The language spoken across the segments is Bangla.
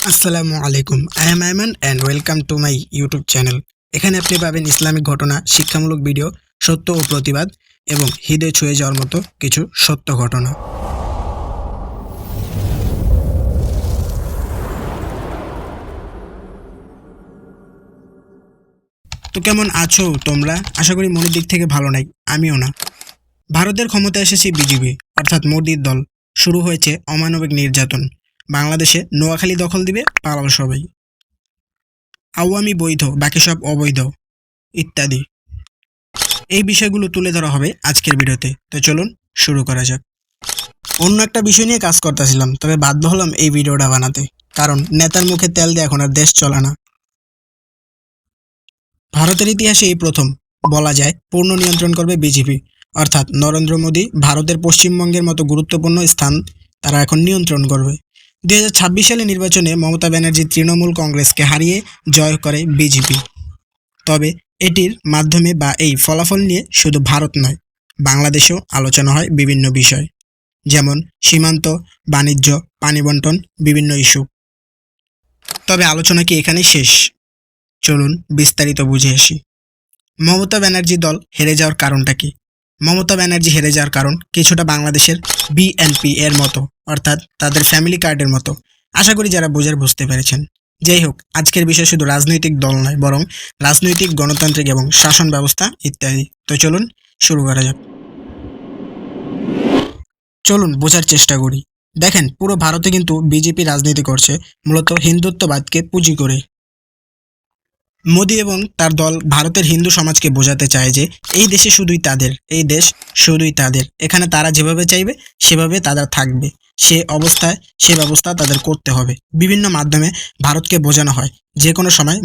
আসসালামু আলাইকুম। I am Aiman and welcome to my YouTube channel. এখানে আপনি পাবেন ইসলামিক ঘটনা, শিক্ষামূলক ভিডিও, সত্য ও প্রতিবাদ এবং হৃদয় ছুঁয়ে যাওয়ার মতো কিছু সত্য ঘটনা। তো কেমন আছো তোমরা? আশা করি মনের দিক থেকে ভালো নাই, আমিও না। ভারতের ক্ষমতায় এসেছে বিজেপি অর্থাৎ মোদির দল। শুরু হয়েছে অমানবিক নির্যাতন। বাংলাদেশে নোয়াখালী দখল দিবে, পালাও সবাই। আওয়ামী বৈধ, বাকি সব অবৈধ ইত্যাদি। এই বিষয়গুলো তুলে ধরা হবে আজকের ভিডিওতে। তো চলুন শুরু করা যাক। অন্য একটা বিষয় নিয়ে কাজ করতেছিলাম, তবে বাধ্য হলাম এই ভিডিওটা বানাতে, কারণ নেতার মুখে তেল দিয়ে এখন আর দেশ চলে না। ভারতের ইতিহাসে এই প্রথম বলা যায় পূর্ণ নিয়ন্ত্রণ করবে বিজেপি, অর্থাৎ নরেন্দ্র মোদী ভারতের পশ্চিমবঙ্গের মতো গুরুত্বপূর্ণ স্থান তারা এখন নিয়ন্ত্রণ করবে। 2026 সালে নির্বাচনে মমতা ব্যানার্জি তৃণমূল কংগ্রেসকে হারিয়ে জয় করে বিজেপি। তবে এটির মাধ্যমে বা এই ফলাফল নিয়ে শুধু ভারত নয়, বাংলাদেশেও আলোচনা হয় বিভিন্ন বিষয়, যেমন সীমান্ত, বাণিজ্য, পানি বন্টন, বিভিন্ন ইস্যু। তবে আলোচনা কি এখানেই শেষ? চলুন বিস্তারিত বুঝে আসি। মমতা ব্যানার্জি দল হেরে যাওয়ার কারণটা কি? মমতা ব্যানার্জি হেরে যাওয়ার কারণ কিছুটা বাংলাদেশের বিএনপি এর মতো, অর্থাৎ তাদের ফ্যামিলি কার্ডের মতো। আশা করি যারা বোঝার বুঝতে পেরেছেন। যাই হোক, আজকের বিষয় শুধু রাজনৈতিক দল নয়, বরং রাজনৈতিক, গণতান্ত্রিক এবং শাসন ব্যবস্থা ইত্যাদি। তো চলুন শুরু করা যাক। চলুন বোঝার চেষ্টা করি। দেখেন, পুরো ভারতে কিন্তু বিজেপি রাজনীতি করছে মূলত হিন্দুত্ববাদকে পুঁজি করে। মোদী এবং তার দল ভারতের হিন্দু সমাজকে বোঝাতে চায় যে এই দেশে শুধুই তাদের, এই দেশ শুধুই তাদের, এখানে তারা যেভাবে চাইবে সেভাবে তারা থাকবে, সে অবস্থায় সে ব্যবস্থা তাদের করতে হবে। বিভিন্ন মাধ্যমে ভারতকে বোঝানো হয় যে কোনো সময়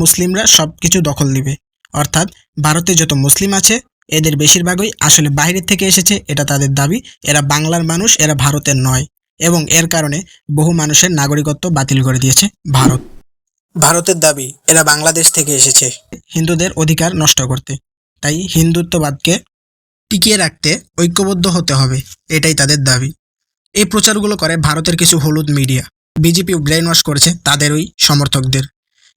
মুসলিমরা সব কিছু দখল দিবে, অর্থাৎ ভারতে যত মুসলিম আছে এদের বেশিরভাগই আসলে বাইরের থেকে এসেছে, এটা তাদের দাবি। এরা বাংলার মানুষ, এরা ভারতের নয়, এবং এর কারণে বহু মানুষের নাগরিকত্ব বাতিল করে দিয়েছে ভারত। ভারতের দাবি এরা বাংলাদেশ থেকে এসেছে হিন্দুদের অধিকার নষ্ট করতে, তাই হিন্দুত্ববাদকে টিকিয়ে রাখতে ঐক্যবদ্ধ হতে হবে, এটাই তাদের দাবি। এই প্রচারগুলো করে ভারতের কিছু হলুদ মিডিয়া। বিজেপি ব্রেন ওয়াশ করেছে তাদের ওই সমর্থকদের।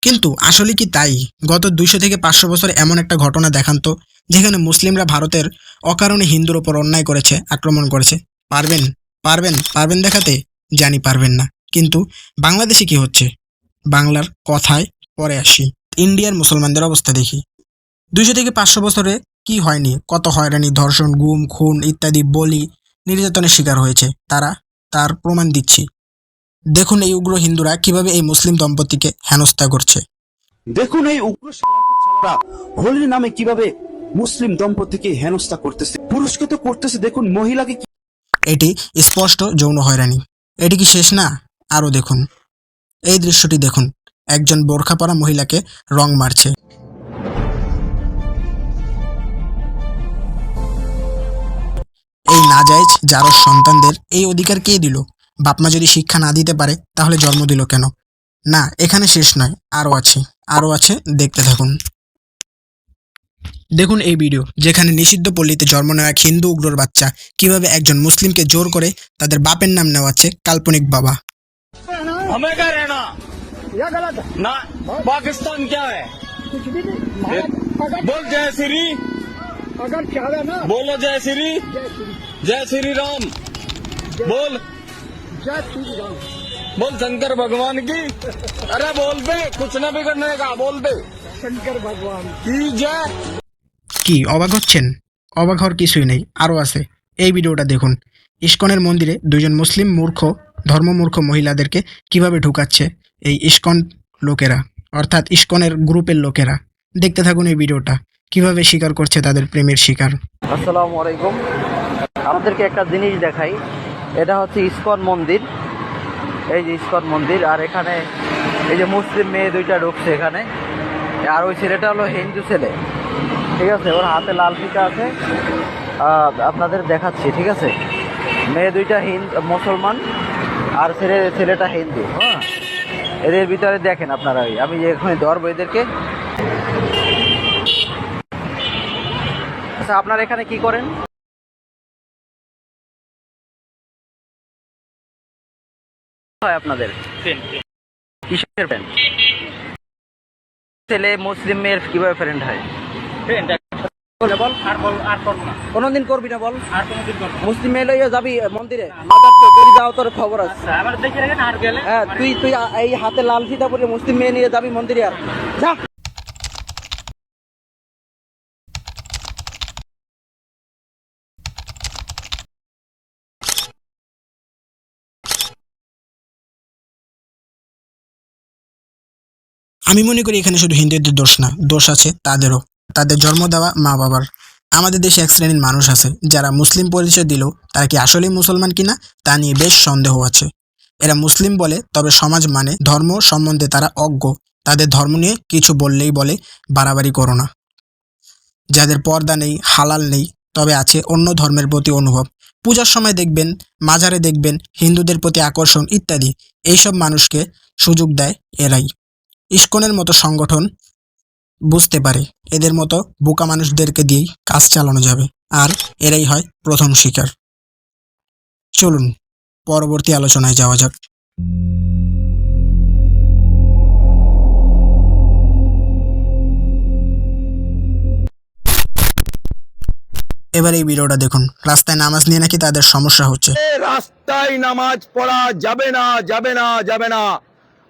কিন্তু আসলে কি তাই? গত 200 থেকে 500 বছরে এমন একটা ঘটনা দেখান তো, যেখানে মুসলিমরা ভারতের অকারণে হিন্দুর ওপর অন্যায় করেছে, আক্রমণ করেছে। পারবেন? পারবেন পারবেন দেখাতে? জানি পারবেন না। কিন্তু বাংলাদেশে কি হচ্ছে? বাংলার কথায় পরে আসি। ইন্ডিয়ার মুসলমানদের অবস্থা দেখি। 200 থেকে 500 বছরে কি হয়নি? কত হয়রানি, ধর্ষণ, গুম, খুন ইত্যাদি, বলি, নির্যাতনের শিকার হয়েছে তারা, তার প্রমাণ দিচ্ছি। দেখুন এই উগ্র হিন্দুরা কিভাবে এই মুসলিম দম্পতিকে হেনস্থা করছে। দেখুন এই উগ্র শালারা হোলির নামে কিভাবে মুসলিম দম্পতিকে হেনস্থা করতেছে, পুরুষকে তো করতেছে, দেখুন মহিলাকে। এটি স্পষ্ট যৌন হয়রানি। এটি কি শেষ না? আরও দেখুন, এই দৃশ্যটি দেখুন। একজন বোরখা পরা মহিলাকে রং মারছে। এই নাজায়েজ জারজ সন্তানদের এই অধিকার কে দিল? বাপমা যদি শিক্ষা না দিতে পারে তাহলে জন্ম দিল কেন? না, এখানে শেষ নয়, আরও আছে, আরও আছে, দেখতে থাকুন। দেখুন এই ভিডিও, যেখানে নিষিদ্ধ পল্লীতে জন্ম নেওয়া এক হিন্দু উগ্রর বাচ্চা কিভাবে একজন মুসলিমকে জোর করে তাদের বাপের নাম নেওয়াচ্ছে কাল্পনিক বাবা। हमें क्या रहना या गलत है ना। पाकिस्तान क्या है? कुछ भी नहीं। बोल जय श्री, अगर चाहे ना बोलो जय श्री, जय श्री राम, बोल जय श्री राम, बोल शंकर भगवान की। अरे बोल दे, कुछ ना भी करने का, बोल दे शंकर भगवान की जय। কি অবাক হচ্ছেন? অবাক হওয়ার কিছুই নেই, আরও আছে। এই ভিডিওটা দেখুন। ইস্কনের মন্দিরে দুজন মুসলিম ধর্মমূর্খ মহিলাদেরকে কিভাবে ঢুকাচ্ছে এই ইস্কন লোকেরা, অর্থাৎ ইস্কনের গ্রুপের লোকেরা। দেখতে থাকুন এই ভিডিওটা, কিভাবে স্বীকার করছে তাদের প্রেমের শিকার। আসসালামু আলাইকুম। আপনাদেরকে একটা জিনিস দেখাই। এটা হচ্ছে ইস্কন মন্দির। এই যে ইস্কন মন্দির, আর এখানে এই যে মুসলিম মেয়ে দুইটা ঢুকছে এখানে, আর ওই ছেলেটা হলো হিন্দু ছেলে, ঠিক আছে? ওর হাতে লাল ফিতা আছে, আপনাদের দেখাচ্ছি, ঠিক আছে? মেয়ে দুইটা মুসলমান আর ছেলেটা হিন্দু। হ্যাঁ, এদের ভিতরে দেখেন আপনারা, আমি এখানে ধরবো এদেরকে। আচ্ছা, আপনারা এখানে কি করেন? হয় আপনাদের কিসের ফ্রেন্ড? ছেলে মুসলিম মেয়ের কিভাবে ফ্রেন্ড হয়? কোনদিন করবি না বল? মুসলিম মেয়ে লইয়া যাবি মন্দিরে? যদি যাও তোর খবর আছে। হ্যাঁ, তুই এই হাতে লাল ফিতা পরে মুসলিম মেয়ে নিয়ে যাবি মন্দিরে? আর যা। আমি মনে করি এখানে শুধু হিন্দুদের দোষ না, দোষ আছে তাদেরও, তাদের জন্ম দেওয়া মা বাবার। আমাদের দেশে এক শ্রেণীর মানুষ আছে যারা মুসলিম পরিচয় দিলেও তারা কি আসলেই মুসলমান কিনা তা নিয়ে বেশ সন্দেহ আছে। এরা মুসলিম বলে, তবে সমাজ মানে ধর্ম সম্বন্ধে তারা অজ্ঞ। তাদের ধর্ম নিয়ে কিছু বললেই বলে বাড়াবাড়ি করো না। যাদের পর্দা নেই, হালাল নেই, তবে আছে অন্য ধর্মের প্রতি অনুভব। পূজার সময় দেখবেন, মাজারে দেখবেন হিন্দুদের প্রতি আকর্ষণ ইত্যাদি। এইসব মানুষকে সুযোগ দেয় এরাই। ইসকনের মতো সংগঠন বুঝতে পারে এদের মতো বোকা মানুষদেরকে দিয়েই কাজ চালানো যাবে, আর এরাই হয় প্রথম শিকার। চলুন পরবর্তী আলোচনায় যাওয়া যাক। এবার এই ভিডিওটা দেখুন। রাস্তায় নামাজ নিয়ে নাকি তাদের সমস্যা হচ্ছে। রাস্তায় নামাজ পড়া যাবে না, যাবে না, যাবে না।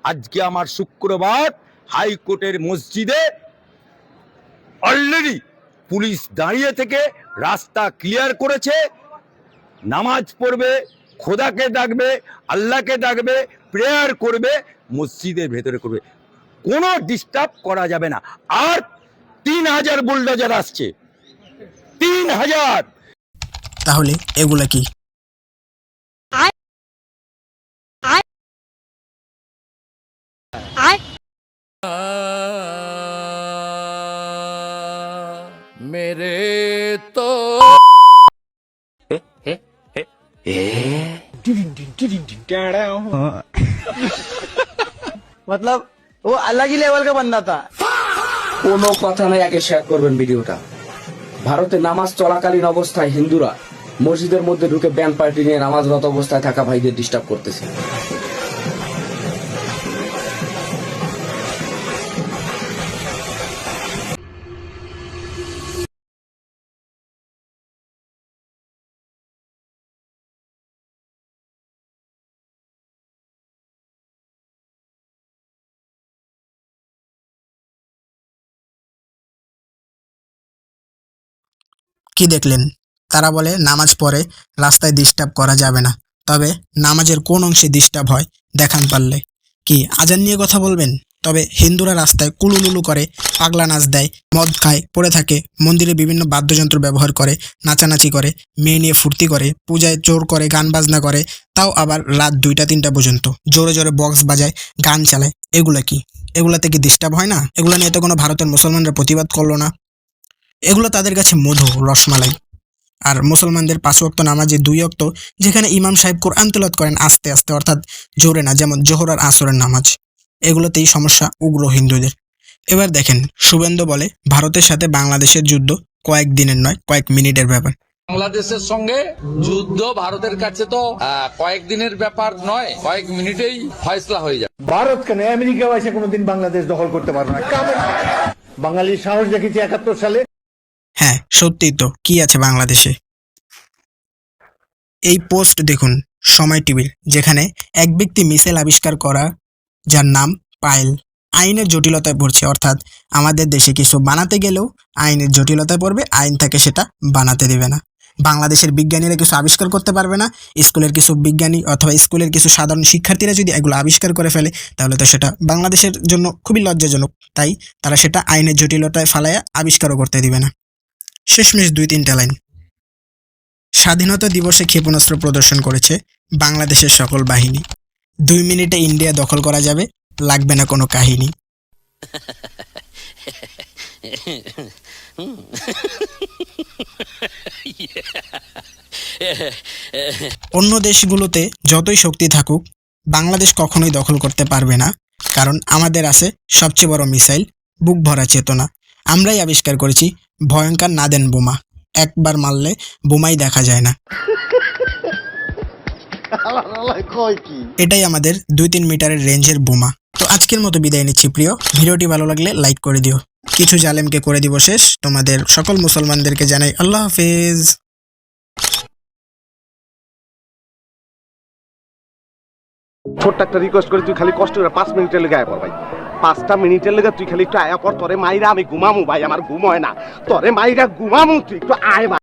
আজকে আমার শুক্রবার হাইকোর্টের মসজিদে অলরেডি পুলিশ দাঁড়িয়ে থেকে রাস্তা ক্লিয়ার করেছে। নামাজ পড়বে, খোদাকে ডাকবে, আল্লাহকে ডাকবে, প্রেয়ার করবে, মসজিদের ভেতরে করবে, কোনো ডিস্টার্ব করা যাবে না। আর 3000 বুলডোজার আসছে, 3000। তাহলে এগুলা কি? मेरे तो मतलब वो अलग ही लेवल का बंदा था। কোনো কথা নাই, আগে শেয়ার করবেন ভিডিওটা। ভারতে নামাজ চলাকালীন অবস্থায় হিন্দুরা মসজিদের মধ্যে ঢুকে ব্যান্ড পার্টি নিয়ে নামাজরত অবস্থায় থাকা ভাইদের ডিস্টার্ব করতেছে। কি দেখলেন? তারা বলে নামাজ পড়ে রাস্তায় ডিস্টার্ব করা যাবে না, তবে নামাজের কোন অংশে ডিস্টার্ব হয় দেখান পারলে। কি আজান নিয়ে কথা বলবেন? তবে হিন্দুরা রাস্তায় কুলুলুলু করে, পাগলা নাচ দেয়, মদ খায়, পড়ে থাকে, মন্দিরে বিভিন্ন বাদ্যযন্ত্র ব্যবহার করে, নাচানাচি করে, মেয়ে নিয়ে ফুর্তি করে, পূজায় জোর করে, গান বাজনা করে, তাও আবার রাত 2টা-3টা পর্যন্ত জোরে জোরে বক্স বাজায়, গান চালায়। এগুলা কি? এগুলাতে কি ডিস্টার্ব হয় না? এগুলা নিয়ে তো কোনো ভারতের মুসলমানরা প্রতিবাদ করলো না। এগুলো তাদের কাছে মধু, রসমালাই। আর মুসলমানদের 5 ওয়াক্ত নামাজে 2 ওয়াক্ত, যেখানে ইমাম সাহেব কোরআন তেলাওয়াত করেন আস্তে আস্তে, অর্থাৎ জোরে না, যেমন জোহর আর আসরের নামাজ। এগুলোতেই সমস্যা উগ্র হিন্দুদের। এবার দেখেন, শুভেন্দু বলে ভারতের সাথে বাংলাদেশের যুদ্ধ কয়েকদিনের নয়, কয়েক মিনিটের ব্যাপার। বাংলাদেশের সঙ্গে যুদ্ধ ভারতের কাছে তো কয়েকদিনের ব্যাপার নয়, কয়েক মিনিটেই ফয়সলা হয়ে যাবে। ভারত কেন আমেরিকা এসে কোনোদিন বাংলাদেশ দখল করতে পারবে না। বাঙালির সাহস দেখেছি 71 সালে। হ্যাঁ সত্যিই তো, কি আছে বাংলাদেশে? এই পোস্ট দেখুন সময় টিভির, যেখানে এক ব্যক্তি মিসাইল আবিষ্কার করা, যার নাম পায়েল, আইনের জটিলতায় পড়ছে। অর্থাৎ আমাদের দেশে কিছু বানাতে গেলেও আইনের জটিলতায় পড়বে, আইন থেকে সেটা বানাতে দেবে না। বাংলাদেশের বিজ্ঞানীরা কিছু আবিষ্কার করতে পারবে না, স্কুলের কিছু বিজ্ঞানী অথবা স্কুলের কিছু সাধারণ শিক্ষার্থীরা যদি এগুলো আবিষ্কার করে ফেলে, তাহলে তো সেটা বাংলাদেশের জন্য খুবই লজ্জাজনক। তাই তারা সেটা আইনের জটিলতায় ফালাইয়া আবিষ্কারও করতে দিবে না। শেষমেশ 2-3টা লাইন। স্বাধীনতা দিবসে ক্ষেপণাস্ত্র প্রদর্শন করেছে বাংলাদেশের সকল বাহিনী। 2 মিনিটে ইন্ডিয়া দখল করা যাবে, লাগবে না কোনো কাহিনী। অন্য দেশগুলোতে যতই শক্তি থাকুক, বাংলাদেশ কখনোই দখল করতে পারবে না, কারণ আমাদের আছে সবচেয়ে বড় মিসাইল, বুক ভরা চেতনা। আমরাই আবিষ্কার করেছি ভয়ঙ্কর নাদেন বোমা, একবার মারলে বোমাই দেখা যায় না। এটাই আমাদের 2-3 মিটারের রেঞ্জের বোমা। তো তো আজকের মতো বিদায় নিচ্ছি প্রিয়। ভিডিওটি ভালো লাগলে লাইক করে দিও। কিছু জালেমকে করে দিব শেষ। তোমাদের সকল মুসলমানদেরকে জানাই আল্লাহ হাফেজ। ছোট্ট একটা রিকোয়েস্ট করে তুই খালি কষ্ট করে 5 মিনিটের লেগে আয়া পর ভাই। 5টা মিনিটের লেগে তুই খালি একটু আয়া পর, তোরে মাইরা আমি ঘুমামু ভাই, আমার ঘুম হয় না। তোরে মাইরা ঘুমামু, তুই একটু আয় ভাই।